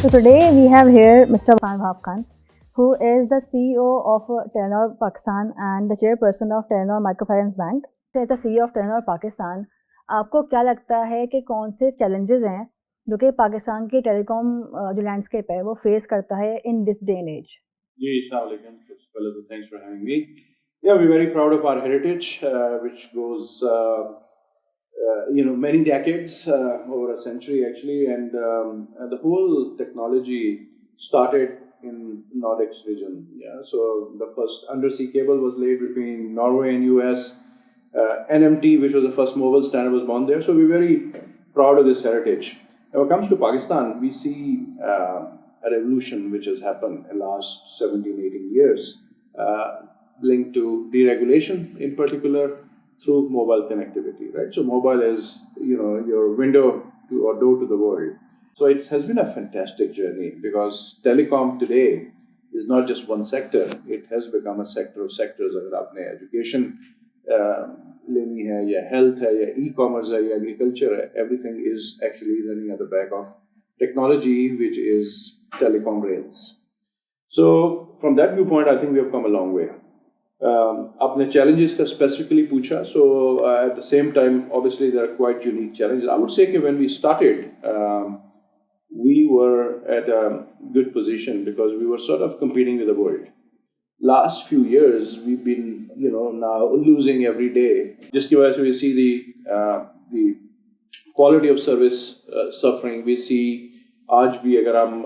So today we have here Mr. Irfan Wahab Khan, who is the CEO of Telenor Pakistan and the chairperson of Telenor Microfinance Bank. As the CEO of Telenor Pakistan, आपको क्या लगता है कि कौन से challenges हैं जो कि पाकिस्तान की टेलीकॉम जो लैंडस्केप है वो फेस करता है in this day and age? जी, अस्सलाम वालेकुम. Thanks for having me. Yeah, we're very proud of our heritage, which goes many decades, over a century actually, and the whole technology started in Nordics region. Yeah, so the first undersea cable was laid between Norway and US. NMT, which was the first mobile standard, was born there. So we're very proud of this heritage. And when it comes to Pakistan, we see a revolution which has happened in the last 17, 18 years, linked to deregulation in particular, through mobile connectivity, right? So mobile is, your window to or door to the world. So it has been a fantastic journey because telecom today is not just one sector; it has become a sector of sectors. अगर आपने education लेनी है, या health है, या e-commerce है, या agriculture है, everything is actually running at the back of technology, which is telecom rails. So from that viewpoint, I think we have come a long way. आपने challenges का specifically पूछा, so at the same time, obviously there are quite unique challenges. I would say that when we started, we were at a good position because we were sort of competing with the world. Last few years, we've been, now losing every day. जिसकी वजह से we see the quality of service suffering. We see आज भी अगर हम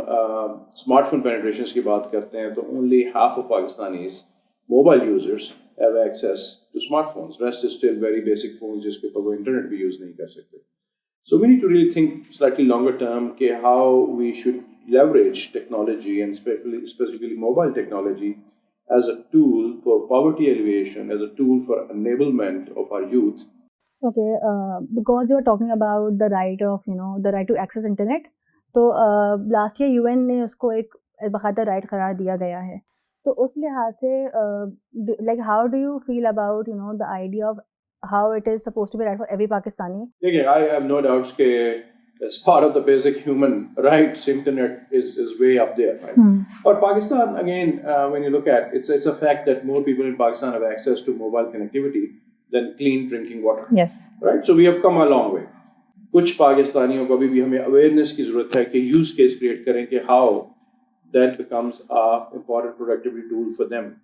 smartphone penetrations की बात करते हैं, तो only half of Pakistanis mobile users have access to smartphones. Rest is still very basic phones जिसके ऊपर वो internet भी use नहीं कर सकते. So we need to really think slightly longer term कि how we should leverage technology and specifically mobile technology as a tool for poverty alleviation, as a tool for enablement of our youth. Okay, because you are talking about the right of the right to access internet, तो last year UN ने उसको एक बाकायदा right करार दिया गया है. तो उस लिहाज से like how do you feel about the idea of how it is supposed to be right for every Pakistani? देखिए, I have no doubts कि as part of the basic human rights, internet is way up there, right? Or Pakistan, again, when you look at it's a fact that more people in Pakistan have access to mobile connectivity than clean drinking water. Yes. Right? So we have come a long way. कुछ पाकिस्तानियों को अभी भी हमें awareness की ज़रूरत है कि use case create करें कि how that becomes an important productivity tool for them.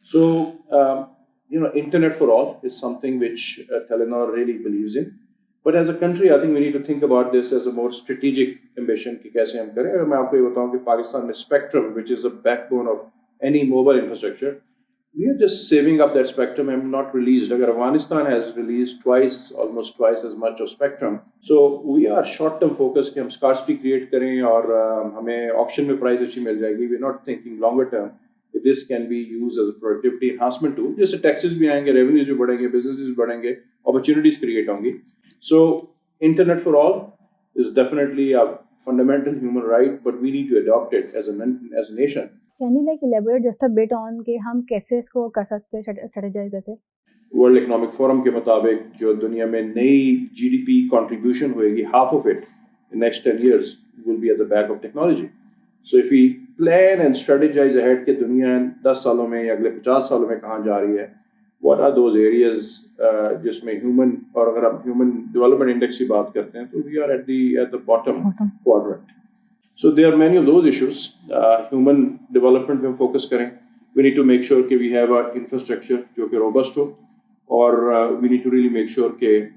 So, internet for all is something which Telenor really believes in. But as a country, I think we need to think about this as a more strategic ambition कि कैसे हम करें. अगर मैं आपको ये बताऊं कि पाकिस्तान में spectrum, which is the backbone of any mobile infrastructure, we are just saving up that spectrum and not released. Agar Afghanistan has released almost twice as much of spectrum. So we are short-term focused कि हम scarcity create करें और हमें auction में price अच्छी मिल जाएगी. We're not thinking longer term. This can be used as a productivity enhancement tool. जैसे taxes भी आएंगे, revenues भी बढ़ेंगे, businesses भी बढ़ेंगे, opportunities create होंगी. So internet for all is definitely a fundamental human right, but we need to adopt it as a nation. Can you elaborate just a bit on कि हम कैसे इसको कर सकते हैं, strategize कैसे? World Economic Forum के मुताबिक जो दुनिया में नई GDP contribution होएगी, half of it in next 10 years will be at the back of technology. So if we plan and strategize ahead कि दुनिया 10 सालों में या अगले 50 सालों में कहाँ जा रही है, what are those areas जिसमें human, और अगर आप human development index की बात करते हैं, तो we are at the bottom quadrant. So there are many of those issues. Human development में focus करें. We need to make sure कि we have a infrastructure जो कि robust हो, और we need to really make sure कि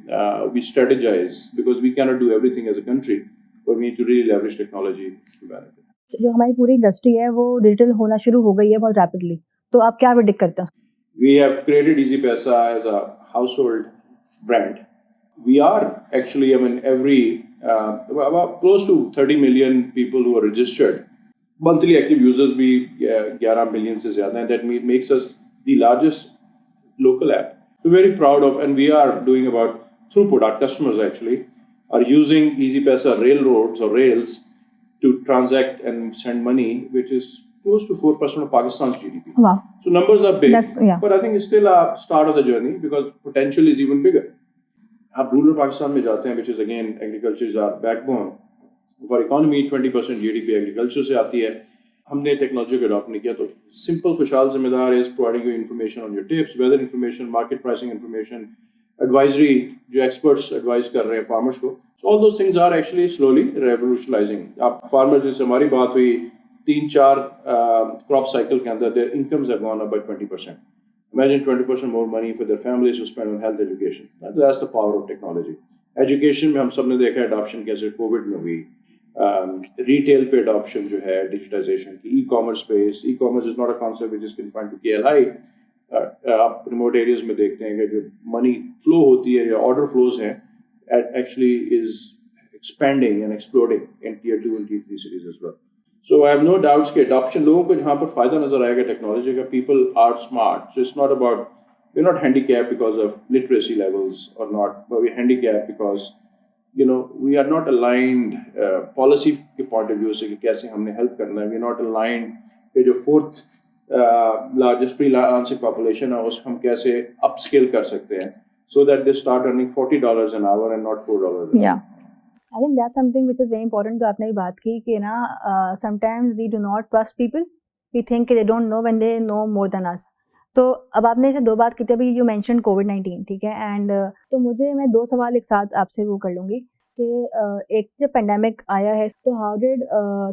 we strategize because we cannot do everything as a country, but we need to really leverage technology to benefit. जो हमारी पूरी industry है वो डिजिटल होना शुरू हो गई है बहुत रैपिडली, तो आप क्या प्रेडिक्ट करते हैं? We have created Easy Paisa as a household brand. We are actually, about close to 30 million people who are registered. Monthly active users भी 11 million से ज़्यादा हैं. That makes us the largest local app. We're very proud of, and we are doing about throughput. Our customers actually are using Easy Paisa railroads or rails to transact and send money, which is close to 4% of Pakistan's GDP. Wow. So numbers are big, Yeah. but I think it's still a start of the journey because potential is even bigger. आप rural Pakistan में जाते हैं, which is again agriculture is our backbone. For economy 20% GDP agriculture से आती है। हमने technology को adopt नहीं किया, तो simple Khushhal Zimmedar is providing you information on your tips, weather information, market pricing information, advisory जो एक्सपर्ट्स एडवाइस कर रहे हैं फार्मर्स को। All those things are actually slowly revolutionising. आप फार्मर जैसे हमारी बात हुई 3-4 क्रॉप साइकिल के अंदर their incomes have gone up by 20%। Imagine 20% more money for their families to spend on health education. That's the power of technology. Education में हम सब ने देखा adoption कैसे कोविड में हुई। रिटेल पे adoption जो है digitization की, e-commerce space, e-commerce is not a concept which is confined to KLI. आप remote areas में देखते हैं कि जो money flow होती है या order flows हैं actually is expanding and exploding in tier 2 and tier 3 cities as well. So I have no doubts कि adoption लोगों को जहाँ पर फायदा नजर आएगा टेक्नोलॉजी का, people are smart. So it's not about, we're not handicapped because of literacy levels or not, but we're handicapped because we are not aligned policy के point of view से कि कैसे हमने help करना है. We're not aligned कि जो fourth largest freelancing population है उसको हम कैसे upscale कर सकते हैं so that they start earning $40 an hour and not $4 an hour. Yeah. I think that's something which is very important जो आपने बात की कि ना sometimes we do not trust people, we think they don't know when they know more than us. तो अब आपने इसे 2 बात की थी, अभी you mentioned COVID-19, ठीक है, एंड तो मैं 2 सवाल एक साथ आपसे वो कर लूँगी कि एक जब पेंडेमिक आया है तो how did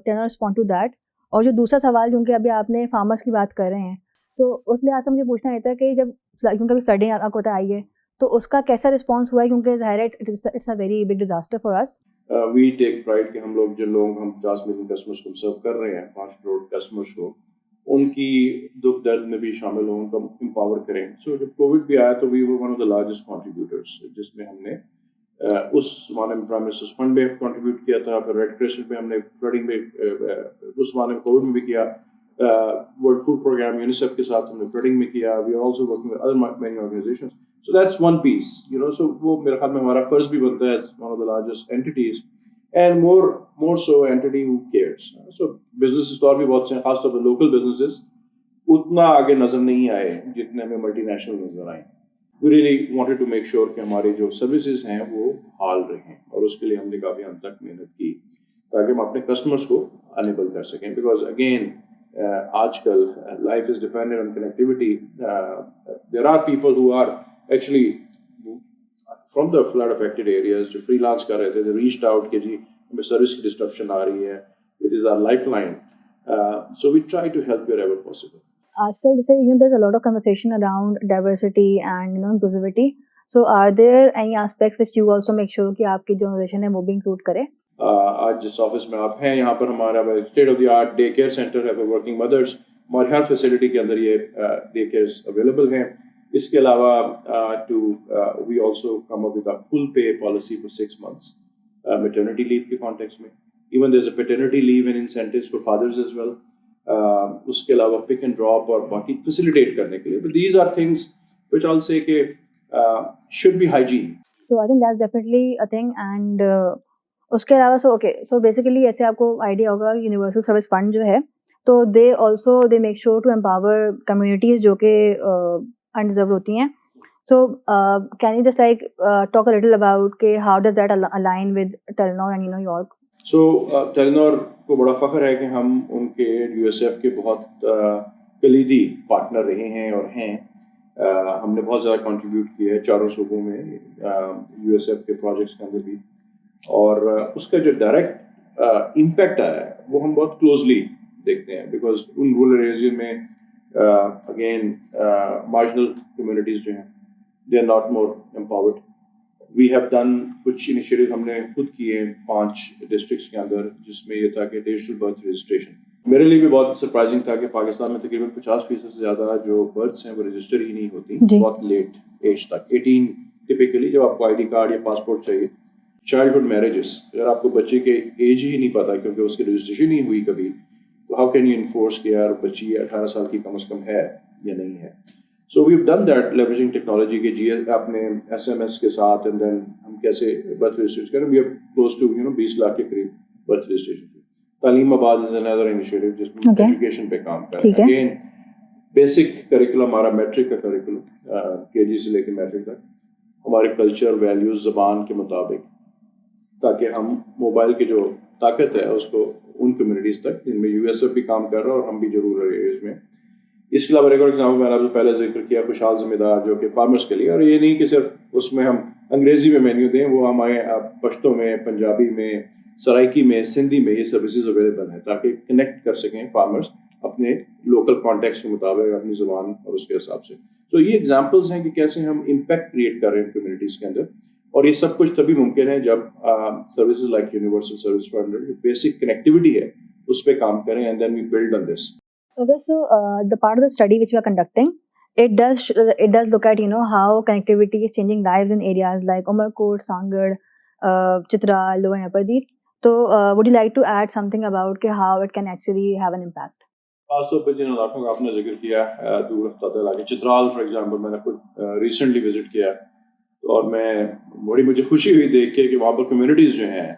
Telenor respond to that, और जो दूसरा सवाल क्योंकि अभी आपने फार्मर्स की बात कर रहे हैं तो उस लिहाज से मुझे पूछना रहता है कि जब क्योंकि अभी फ्लडिंग आपको पता आई है तो उसका कैसा रिस्पॉन्स हुआ है, क्योंकि ज़ाहिर है it's a very big disaster for us. We take pride कि हम लोग जिन लोग हम 50 मिलियन कस्टमर्स को सर्व कर रहे हैं, 5 करोड़ कस्टमर्स को, उनकी दुख दर्द में भी शामिल हों, उनको एम्पावर करें। सो जब कोविड भी आया तो we were one of the largest contributors, जिसमें हमने उस जमाने में प्राइम मिनिस्टर्स फंड में कंट्रीब्यूट किया था, फिर रेड क्रिसेंट में हमने फ्लडिंग में उस जमाने में कोविड में भी किया, वर्ल्ड फूड प्रोग्राम यूनिसेफ के साथ हमने फ्लडिंग में किया, we are also working with other many organisations. So that's one piece, so वो मेरे ख्याल में हमारा फर्ज भी बनता है as one of the largest entities and more so entity who cares. So businesses तो और भी बहुत से हैं, खासतौर पर local businesses उतना आगे नजर नहीं आए जितने हमें मल्टीनेशनल नजर आए। We really wanted to make sure कि हमारे जो सर्विसेज हैं वो हाल रहें, और उसके लिए हमने काफी हद तक मेहनत की ताकि हम अपने कस्टमर्स को अनेबल कर सकें, बिकॉज अगेन आजकल life is dependent on connectivity. There are people who are actually from the flood affected areas जो freelance कर रहे थे, they reached out कि जी हमें सर्विस की डिस्ट्रप्शन आ रही है, it is our lifeline, so we try to help wherever possible. आजकल जैसे there's a lot of conversation around diversity and inclusivity, so are there any aspects which you also make sure कि आपकी जो organization है वो भी include करे? आज जिस ऑफिस में आप हैं यहाँ पर हमारा state of the art day care centre है फॉर वर्किंग मदर्स, हमारी हर फैसिलिटी के अंदर ये डे केयर्स अवेलेबल हैं। इसके अलावा we also come up with a full pay policy for 6 months maternity leave के कॉन्टेक्स्ट में, even there is a paternity leave and incentives for fathers as well. उसके अलावा पिक एंड ड्रॉप और बाकी facilitate करने के लिए, but these are things which I will say कि should be hygiene. So I think that's definitely a thing, and उसके अलावा सो बेसिकली ऐसे आपको आइडिया होगा यूनिवर्सल सर्विस फंड जो है तो they make sure to empower communities जो कि undeserved होती हैं। So can you just talk a little about के how does that align with Telenor and your? So Telenor को बड़ा फख्र है कि हम उनके USF के बहुत कलीदी पार्टनर रहे हैं और हैं। हमने बहुत ज़्यादा कंट्रीब्यूट किया है 4 सूबों में USF के प्रोजेक्ट्स के अंदर भी, और उसका जो डायरेक्ट इम्पैक्ट आया है वो हम बहुत क्लोजली देखते हैं, बिकॉज उन रूरल एरिया में again marginal communities जो हैं they are not more empowered. We have done कुछ इनिशिएटिव हमने खुद किए 5 डिस्ट्रिक्ट्स के अंदर, जिसमें ये था कि डिजिटल बर्थ रजिस्ट्रेशन। मेरे लिए भी बहुत सरप्राइजिंग था कि पाकिस्तान में तकरीबन 50% से ज़्यादा जो बर्थ्स हैं वो रजिस्टर ही नहीं होती बहुत लेट एज तक, 18 टिपिकली जब आपको ID कार्ड या पासपोर्ट चाहिए। चाइल्डहुड मैरिजेस, अगर आपको बच्चे के एज ही नहीं पता क्योंकि उसकी रजिस्ट्रेशन नहीं हुई कभी, तो हाउ कैन यू इन्फोर्स कि यार बच्ची 18 साल की कम से कम है या नहीं है। So we have done that leveraging technology के GS अपने SMS के साथ, एंड देन हम कैसे बर्थ रजिस्ट्रेशन करें। We have close to 20 lakh के करीब birth registration. Taleemabad is another initiative जिसमें एजुकेशन पे काम कर रहे हैं। अगेन बेसिक करिकुलम हमारा मैट्रिक का करिकुलम KG से लेकर मैट्रिक तक हमारे कल्चर वैल्यूज ज़बान के मुताबिक, ताकि हम मोबाइल के जो ताकत है उसको उन कम्युनिटीज़ तक जिनमें यूएसएफ भी काम कर रहा है और हम भी जरूर रहे इसमें। इसके अलावा एक और एग्जाम्पल मैंने आपसे पहले जिक्र किया खुशहाल ज़िम्मेदार, जो कि फार्मर्स के लिए, और ये नहीं कि सिर्फ उसमें हम अंग्रेज़ी में मेन्यू दें, वो हमारे पश्तो में, पंजाबी में, सराइकी में, सिंधी में ये सर्विसेज अवेलेबल हैं ताकि कनेक्ट कर सकें फार्मर्स अपने लोकल कॉन्टेक्स्ट के मुताबिक अपनी ज़ुबान और उसके हिसाब से। तो ये एग्जांपल्स हैं कि कैसे हम इम्पैक्ट क्रिएट कर रहे हैं कम्युनिटीज़ के अंदर, और ये सब कुछ तभी मुमकिन है जब services like universal service fund, जो बेसिक कनेक्टिविटी है, उस पर काम करें, and then we build on this. Okay, so the part of the study which we are conducting, it does look at how connectivity is changing lives in areas like Umarkot, Sangad, Chitral, Lower Napardeep. So would you like to add something about how it can actually have an impact? खासतौर पर जिन इलाकों का आपने जिक्र किया, दूर रफ्तार इलाके, चित्राल फॉर एग्जांपल मैंने खुद रिसेंटली विजिट किया, और मुझे खुशी हुई देख के कि वहाँ पर कम्युनिटीज़ जो हैं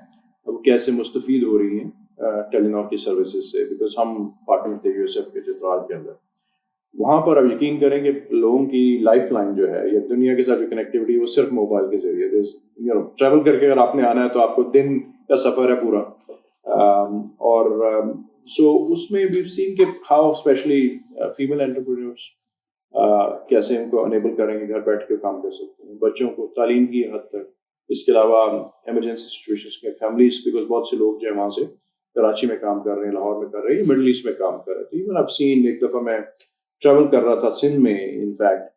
अब कैसे मुस्तफ़ीद हो रही हैं टेलीनॉर की सर्विसेज से, बिकॉज हम पार्टनर थे यूएसएफ के चित्राल के अंदर। वहाँ पर अब यकीन करें कि लोगों की लाइफ लाइन जो है या दुनिया के साथ जो कनेक्टिविटी है वो सिर्फ मोबाइल के जरिए, ट्रैवल करके अगर आपने आना है तो आपको दिन का सफ़र है पूरा, और सो उसमें वी सीन कि हाउ स्पेशली फीमेल एंटरप्रेन्योर्स कैसे उनको अनेबल करेंगे, घर बैठ के काम कर सकते हैं, बच्चों को तालीम की हद तक। इसके अलावा एमरजेंसी सिचुएशंस के फैमिलीज, बिकॉज बहुत से लोग जो है वहाँ से कराची में काम कर रहे हैं, लाहौर में कर रहे हैं, मिडल ईस्ट में काम कर रहे हैं। तो इवन अब सीन, एक दफ़ा मैं ट्रैवल कर रहा था सिंध में इनफैक्ट,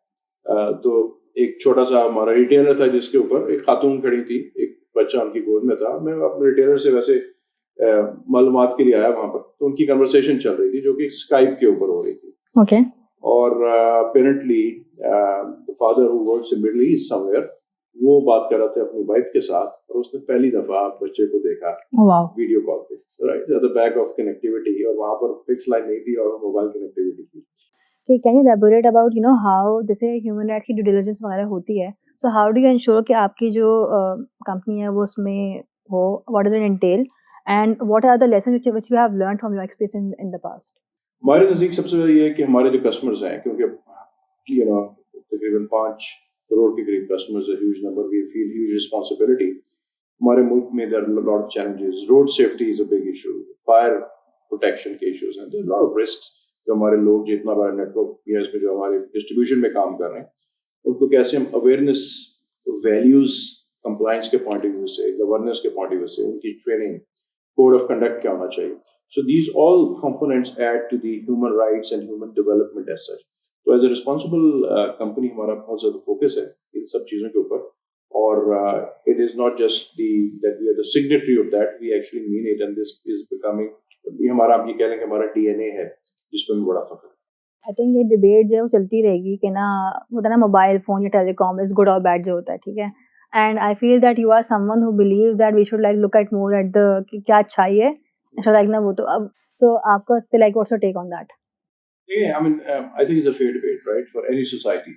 तो एक छोटा सा हमारा रिटेलर था जिसके ऊपर एक खातून खड़ी थी, एक बच्चा उनकी गोद में था। मैं अपने रिटेलर से वैसे मालूमात के लिए आया वहाँ पर, तो उनकी कन्वर्सेशन चल रही थी जो कि स्काइप के ऊपर हो रही थी। Okay. और apparently the father who works in middle east somewhere, वो बात कर रहे थे अपनी वाइफ के साथ, और उसने पहली दफा बच्चे को देखा वीडियो कॉल पे, right, at the back of connectivity, और वहाँ पर फिक्स लाइन नहीं थी और मोबाइल कनेक्टिविटी थी। Okay, can you elaborate about how जैसे ह्यूमन राइट की ड्यू डिलिजेंस वगैरह होती है, so how do you ensure कि आपकी जो कंपनी है वो उसमें हो, what does it entail and what are the lessons which you have learned from your experience in the past? हमारे नज़दीक सबसे बड़ा ये है कि हमारे जो कस्टमर्स हैं, क्योंकि तकरीबन 5 करोड़ के करीब customers, huge number, we feel huge responsibility. हमारे मुल्क में there are lot of challenges, road safety is a big issue, fire protection के इश्यूज हैं, there are lot of risks. जो हमारे लोग जितना बड़ा नेटवर्क या इसमें जो हमारे डिस्ट्रीब्यूशन में काम कर रहे हैं, उनको कैसे हम अवेयरनेस, वैल्यूज, कंप्लायंस के पॉइंट ऑफ व्यू से, गवर्नेंस के पॉइंट ऑफ व्यू से, उनकी ट्रेनिंग, कोड ऑफ कंडक्ट क्या होना चाहिए। So these all components add to the human rights and human development as such. So as a responsible company, हमारा बहुत ज़्यादा फोकस है इन सब चीज़ों के ऊपर, और it is not just that we are the signatory of that, we actually mean it, and this is becoming, ये हमारा, आप ये कह लें कि हमारा DNA है, जिस पर बड़ा फख्र है। I think ये डिबेट जो चलती रहेगी कि ना होता है ना, मोबाइल फोन या टेलीकॉम इज गुड और बैड जो होता है, ठीक है, and I feel that you are someone who believes that we should like look at more at the कि क्या अच्छाई है, ऐसा लाइक ना वो तो अब, so आपका इस पे like what's your take on that? Yeah, I mean, I think it's a fair debate, right, for any society.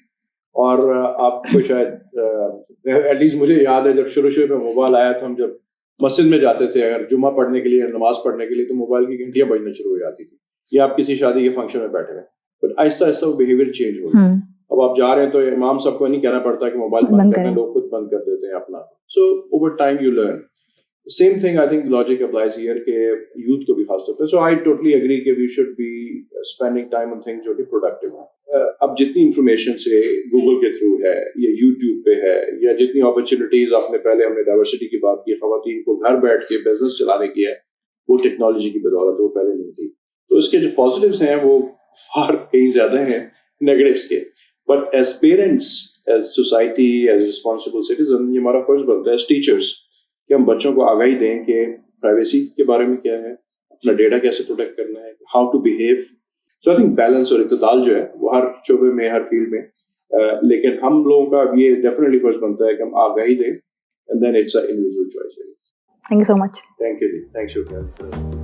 और आपको शायद एटलीस्ट मुझे याद है जब शुरू में मोबाइल आया तो हम जब मस्जिद में जाते थे, अगर जुम्मा पढ़ने के लिए, नमाज पढ़ने के लिए, तो मोबाइल की घंटियां बजना शुरू हो जाती थी, या आप किसी शादी के फंक्शन में बैठे हैं, बट आहिस्ता आहिस्ता वो बिहेवियर चेंज हो गया। अब आप जा रहे हैं तो इमाम सबको नहीं कहना पड़ता कि मोबाइल बंद करना, लोग खुद बंद कर देते हैं अपना। So over time you learn. Same thing, I think logic applies here के youth को भी खास तौर पे। So I totally agree कि we should be spending time on things जो कि productive हैं। अब जितनी information से Google के थ्रू है या YouTube पे है, या जितनी opportunities हमने diversity की बात की, ख़वातीन को घर बैठ के business चलाने की है, वो टेक्नोलॉजी की बदौलत, वो पहले नहीं थी। तो इसके जो positives हैं वो फार कहीं ज़्यादा हैं negatives के। But as parents, as society, as responsible citizen, ये हमारा फर्ज बनता है as teachers कि हम बच्चों को आगाही दें कि प्राइवेसी के बारे में क्या है, अपना डेटा कैसे प्रोटेक्ट करना है, how to behave. So I think balance और इत्तेदाल जो है वो हर शोबे में, हर फील्ड में, लेकिन हम लोगों का ये डेफिनेटली फर्ज बनता है कि हम आगाही दें, and then it's a individual choice. Thank you so much. Thank you जी, थैंक्स यू।